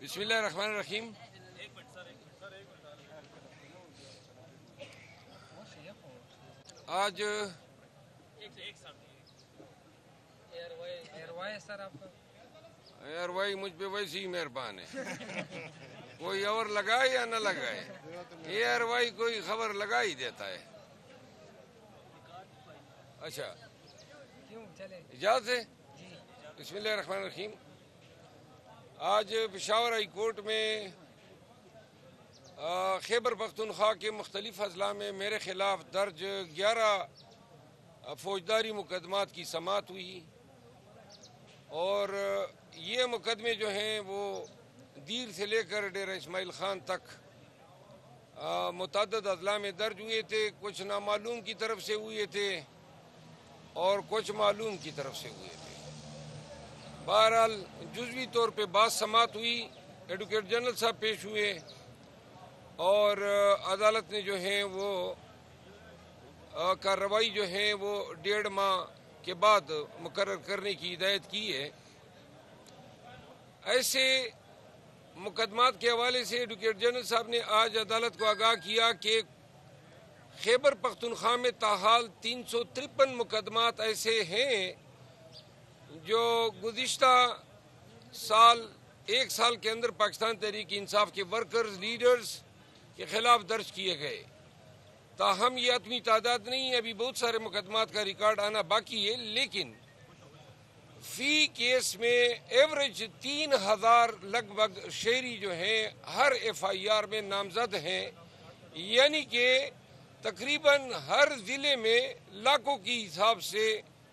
بسم اللہ الرحمن الرحیم۔ آج ایئر وائی مجھ پہ ویسے ہی مہربان ہے، کوئی اور لگائے یا نہ لگائے، ایئر وائی کوئی خبر لگا ہی دیتا ہے۔ اچھا اجازت ہے؟ بسم اللہ الرحمن الرحیم۔ آج پشاور ہائی کورٹ میں خیبر پختونخوا کے مختلف اضلاع میں میرے خلاف درج 11 فوجداری مقدمات کی سماعت ہوئی، اور یہ مقدمے جو ہیں وہ دیر سے لے کر ڈیرہ اسماعیل خان تک متعدد اضلاع میں درج ہوئے تھے۔ کچھ نامعلوم کی طرف سے ہوئے تھے اور کچھ معلوم کی طرف سے ہوئے تھے۔ بہرحال جزوی طور پہ بعض سماعت ہوئی، ایڈوکیٹ جنرل صاحب پیش ہوئے، اور عدالت نے جو ہیں وہ کارروائی جو ہیں وہ 1.5 ماہ کے بعد مقرر کرنے کی ہدایت کی ہے۔ ایسے مقدمات کے حوالے سے ایڈوکیٹ جنرل صاحب نے آج عدالت کو آگاہ کیا کہ خیبر پختونخوا میں تاحال 353 مقدمات ایسے ہیں جو گزشتہ سال 1 سال کے اندر پاکستان تحریک انصاف کے ورکرز لیڈرز کے خلاف درج کیے گئے۔ تاہم یہ اتنی تعداد نہیں ہے، ابھی بہت سارے مقدمات کا ریکارڈ آنا باقی ہے، لیکن فی کیس میں ایوریج 3000 لگ بھگ شہری جو ہیں ہر FIR میں نامزد ہیں، یعنی کہ تقریباً ہر ضلع میں لاکھوں کی حساب سے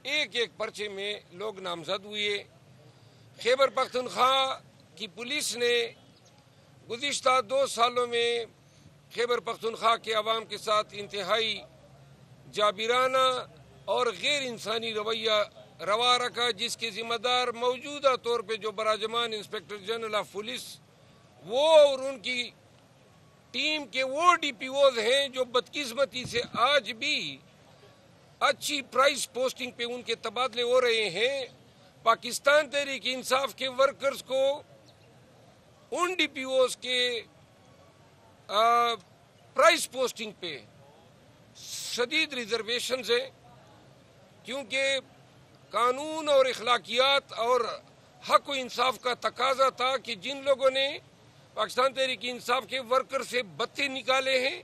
ایک پرچے میں لوگ نامزد ہوئے۔ خیبر پختونخوا کی پولیس نے گزشتہ 2 سالوں میں خیبر پختونخوا کے عوام کے ساتھ انتہائی جابرانہ اور غیر انسانی رویہ روا رکھا، جس کے ذمہ دار موجودہ طور پہ جو براجمان انسپیکٹر جنرل آف پولیس وہ اور ان کی ٹیم کے وہ DPOs ہیں جو بدقسمتی سے آج بھی اچھی پرائز پوسٹنگ پہ ان کے تبادلے ہو رہے ہیں۔ پاکستان تحریک انصاف کے ورکرز کو ان DPOs کے پرائز پوسٹنگ پہ شدید ریزرویشنز ہیں، کیونکہ قانون اور اخلاقیات اور حق و انصاف کا تقاضا تھا کہ جن لوگوں نے پاکستان تحریک انصاف کے ورکر سے بتے نکالے ہیں،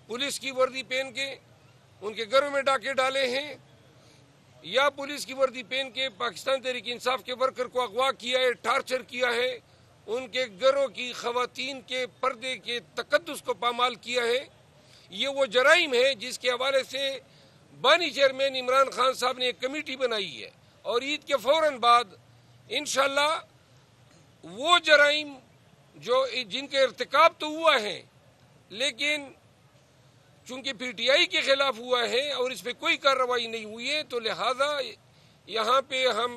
پولیس کی وردی پہن کے ان کے گھروں میں ڈاکے ڈالے ہیں، یا پولیس کی وردی پہن کے پاکستان تحریک انصاف کے ورکر کو اغوا کیا ہے، ٹارچر کیا ہے، ان کے گھروں کی خواتین کے پردے کے تقدس کو پامال کیا ہے، یہ وہ جرائم ہے جس کے حوالے سے بانی چیئرمین عمران خان صاحب نے ایک کمیٹی بنائی ہے، اور عید کے فوراً بعد انشاءاللہ وہ جرائم جو جن کے ارتکاب تو ہوا ہے لیکن چونکہ PTI کے خلاف ہوا ہے اور اس پہ کوئی کارروائی نہیں ہوئی ہے، تو لہٰذا یہاں پہ ہم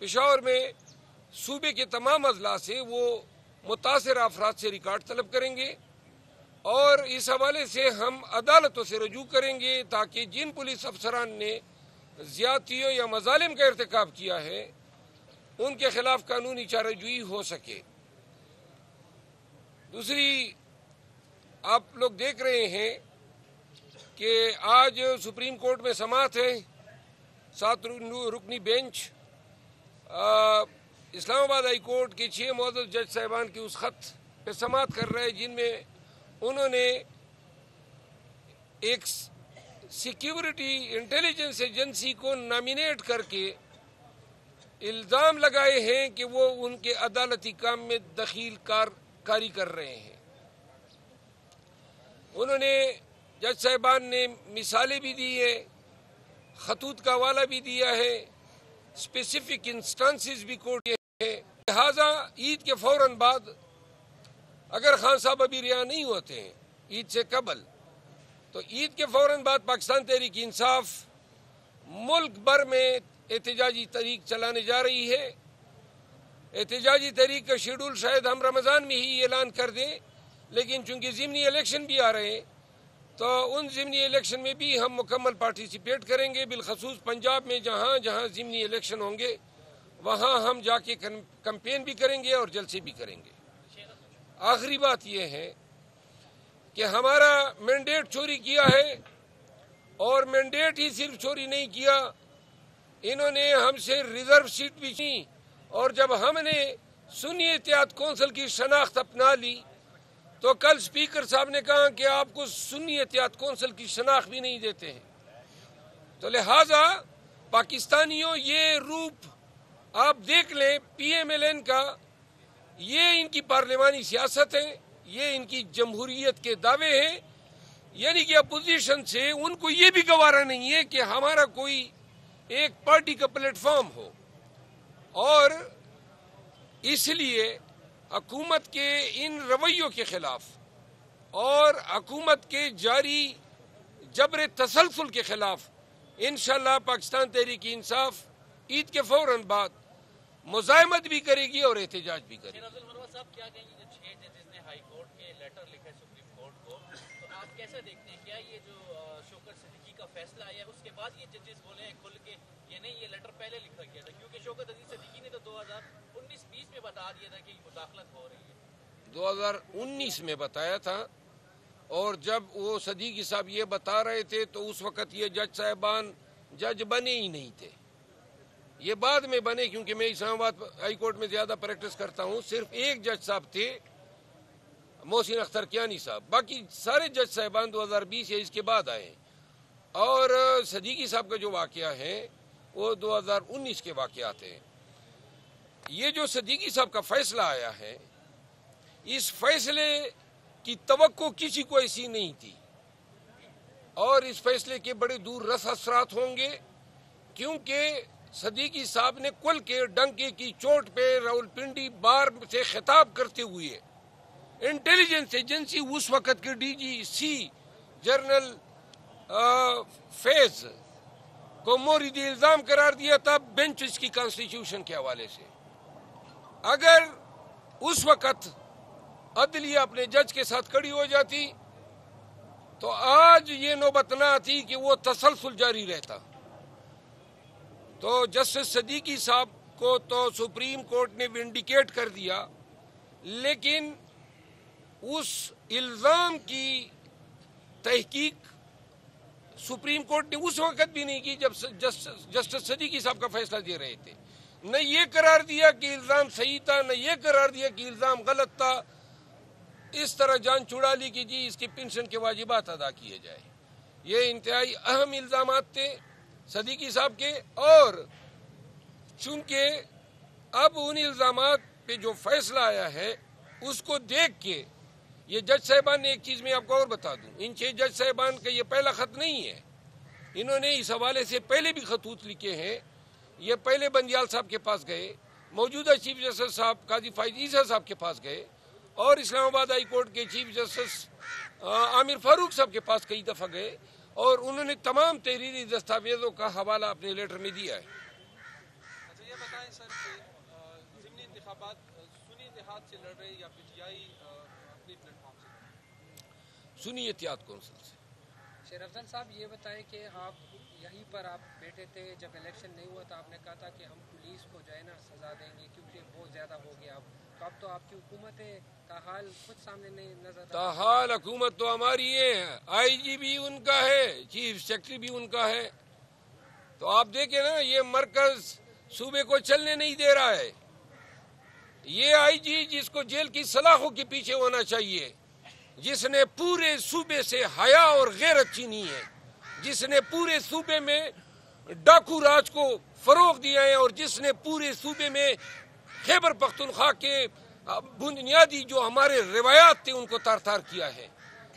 پشاور میں صوبے کے تمام اضلاع سے وہ متاثر افراد سے ریکارڈ طلب کریں گے، اور اس حوالے سے ہم عدالتوں سے رجوع کریں گے تاکہ جن پولیس افسران نے زیادتیوں یا مظالم کا ارتکاب کیا ہے ان کے خلاف قانونی چارہ جوئی ہو سکے۔ دوسری، آپ لوگ دیکھ رہے ہیں کہ آج سپریم کورٹ میں سماعت ہے، 7 رکنی بینچ اسلام آباد ہائی کورٹ کے 6 معزز جج صاحبان کے اس خط پہ سماعت کر رہے ہیں جن میں انہوں نے ایک سیکیورٹی انٹیلیجنس ایجنسی کو نامینیٹ کر کے الزام لگائے ہیں کہ وہ ان کے عدالتی کام میں دخیل کاری کر رہے ہیں۔ انہوں نے جج صاحبان نے مثالیں بھی دی ہیں، خطوط کا حوالہ بھی دیا ہے، اسپیسیفک انسٹانسز بھی کوٹ کیے ہیں۔ لہٰذا عید کے فوراً بعد اگر خان صاحب ابھی رہا نہیں ہوتے ہیں عید سے قبل، تو عید کے فوراً بعد پاکستان تحریک انصاف ملک بھر میں احتجاجی تحریک چلانے جا رہی ہے۔ احتجاجی تحریک کا شیڈول شاید ہم رمضان میں ہی اعلان کر دیں، لیکن چونکہ ضمنی الیکشن بھی آ رہے ہیں تو ان ضمنی الیکشن میں بھی ہم مکمل پارٹیسپیٹ کریں گے، بالخصوص پنجاب میں جہاں جہاں ضمنی الیکشن ہوں گے وہاں ہم جا کے کمپین بھی کریں گے اور جلسے بھی کریں گے۔ آخری بات یہ ہے کہ ہمارا مینڈیٹ چوری کیا ہے، اور مینڈیٹ ہی صرف چوری نہیں کیا، انہوں نے ہم سے ریزرو سیٹ بھی کی، اور جب ہم نے سنی اتحاد کونسل کی شناخت اپنا لی تو کل اسپیکر صاحب نے کہا کہ آپ کو سنی اتحاد کونسل کی شناخت بھی نہیں دیتے ہیں۔ تو لہٰذا پاکستانیوں یہ روپ آپ دیکھ لیں پی ایم ایل این کا، یہ ان کی پارلیمانی سیاست ہے، یہ ان کی جمہوریت کے دعوے ہیں، یعنی کہ اپوزیشن سے ان کو یہ بھی گوارا نہیں ہے کہ ہمارا کوئی ایک پارٹی کا پلیٹ فارم ہو، اور اس لیے حکومت کے ان رویوں کے خلاف اور حکومت کے جاری جبر تسلسل کے خلاف انشاءاللہ پاکستان تحریک انصاف عید کے فوراً بعد مزاحمت بھی کرے گی اور احتجاج بھی کرے گی۔ صاحب کیا کہیں گے 6 ججز نے ہائی کورٹ کے لیٹر لکھا ہے سپریم کورٹ کو، تو آپ کیسے دیکھتے ہیں؟ کیا یہ جو شوکت صدیقی کا فیصلہ آیا ہے اس کے بعد یہ ججز بولے ہیں کھل کے یہ نہیں، یہ لیٹر پہلے لکھا گیا تھا؟ کیونکہ شوکت عزیز صدیقی نے تو 2019-20 میں بتا دیا تھا کہ مداخلت ہو رہی ہے، 2019 میں بتایا تھا، اور جب وہ صدیقی صاحب یہ بتا رہے تھے تو اس وقت یہ جج صاحبان جج بنے ہی نہیں تھے، یہ بعد میں بنے، کیونکہ میں اسلام آباد ہائی کورٹ میں زیادہ پریکٹس کرتا ہوں۔ صرف ایک جج صاحب تھے محسن اختر کیانی صاحب، باقی سارے جج صاحبان 2020 یا اس کے بعد آئے ہیں، اور صدیقی صاحب کا جو واقعہ ہے وہ 2019 کے واقعات ہیں۔ یہ جو صدیقی صاحب کا فیصلہ آیا ہے، اس فیصلے کی توقع کسی کو ایسی نہیں تھی، اور اس فیصلے کے بڑے دور رس اثرات ہوں گے، کیونکہ صدیقی صاحب نے کل کے ڈنکے کی چوٹ پہ راولپنڈی بار سے خطاب کرتے ہوئے انٹیلیجنس ایجنسی اس وقت کے ڈی جی سی جنرل فیض کو مورد الزام قرار دیا تھا بینچ اس کی کانسٹیٹیوشن کے حوالے سے۔ اگر اس وقت عدلیہ اپنے جج کے ساتھ کھڑی ہو جاتی تو آج یہ نوبت نہ آتی کہ وہ تسلسل جاری رہتا۔ تو جسٹس صدیقی صاحب کو تو سپریم کورٹ نے ونڈیکیٹ کر دیا، لیکن اس الزام کی تحقیق سپریم کورٹ نے اس وقت بھی نہیں کی جب جسٹس صدیقی صاحب کا فیصلہ دے رہے تھے۔ نہ یہ قرار دیا کہ الزام صحیح تھا، نہ یہ قرار دیا کہ الزام غلط تھا، اس طرح جان چھڑا لی کہ جی اس کی پنشن کے واجبات ادا کیے جائے۔ یہ انتہائی اہم الزامات تھے صدیقی صاحب کے، اور چونکہ اب ان الزامات پہ جو فیصلہ آیا ہے اس کو دیکھ کے یہ جج صاحبان نے ایک چیز میں آپ کو اور بتا دوں، ان 6 جج صاحبان کا یہ پہلا خط نہیں ہے، انہوں نے اس حوالے سے پہلے بھی خطوط لکھے ہیں۔ یہ پہلے بندیال صاحب کے پاس گئے، موجودہ چیف جسٹس صاحب قاضی فائز عیسیٰ صاحب کے پاس گئے، اور اسلام آباد ہائی کورٹ کے چیف جسٹس عامر فاروق صاحب کے پاس کئی دفعہ گئے، اور انہوں نے تمام تحریری دستاویزوں کا حوالہ اپنے لیٹر میں دیا ہے۔ اچھا یہ بتائیں سر کہ ضمنی انتخابات سنی اتحاد سے لڑ رہے یا پی ٹی آئی اپنی پلیٹ فارم سے؟ سنی اتحاد کونسل سے۔ شیر افضل صاحب یہ بتائیں کہ آپ یہیں پر آپ بیٹھے تھے جب الیکشن نہیں ہوا تو آپ نے کہا تھا کہ ہم پولیس کو جو ہے نا سزا دیں گے کیونکہ بہت زیادہ ہو گیا اب تو آپ کی حکومت ہے کا حال خود سامنے نہیں نظر آتا۔ تاحال حکومت تو ہماری ہے، آئی جی بھی ان کا ہے، چیف سیکرٹری بھی ان کا ہے، تو آپ دیکھیں نا یہ مرکز صوبے کو چلنے نہیں دے رہا ہے۔ یہ آئی جی جس کو جیل کی سلاخوں کے پیچھے ہونا چاہیے، جس نے پورے صوبے سے حیا اور غیرت چھینی ہے، جس نے پورے صوبے میں ڈاکو راج کو فروغ دیا ہے، اور جس نے پورے صوبے میں خیبر پختونخوا کے بنیادی جو ہمارے روایات تھے ان کو تار تار کیا ہے،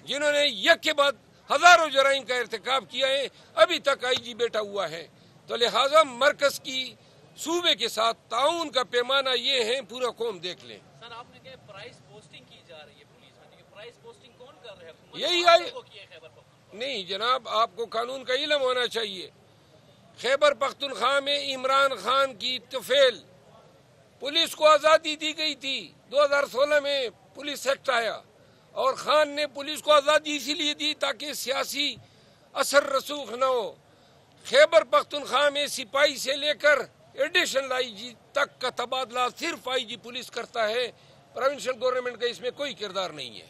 جنہوں نے یک کے بعد ہزاروں جرائم کا ارتکاب کیا ہے، ابھی تک آئی جی بیٹھا ہوا ہے۔ تو لہٰذا مرکز کی صوبے کے ساتھ تعاون کا پیمانہ یہ ہے، پورا قوم دیکھ لیں۔ سر آپ نے کہا پرائز پوسٹنگ کی جا رہی ہے پولیس میں، پرائز پوسٹنگ کون کر رہا ہے؟ یہی آئی نہیں جناب، آپ کو قانون کا علم ہونا چاہیے۔ خیبر پختونخوا میں عمران خان کی طفیل پولیس کو آزادی دی گئی تھی، 2016 میں پولیس ایکٹ آیا، اور خان نے پولیس کو آزادی اسی لیے دی تاکہ سیاسی اثر رسوخ نہ ہو۔ خیبر پختونخوا میں سپاہی سے لے کر ایڈیشنل آئی جی تک کا تبادلہ صرف آئی جی پولیس کرتا ہے، پروونشل گورنمنٹ کا اس میں کوئی کردار نہیں ہے.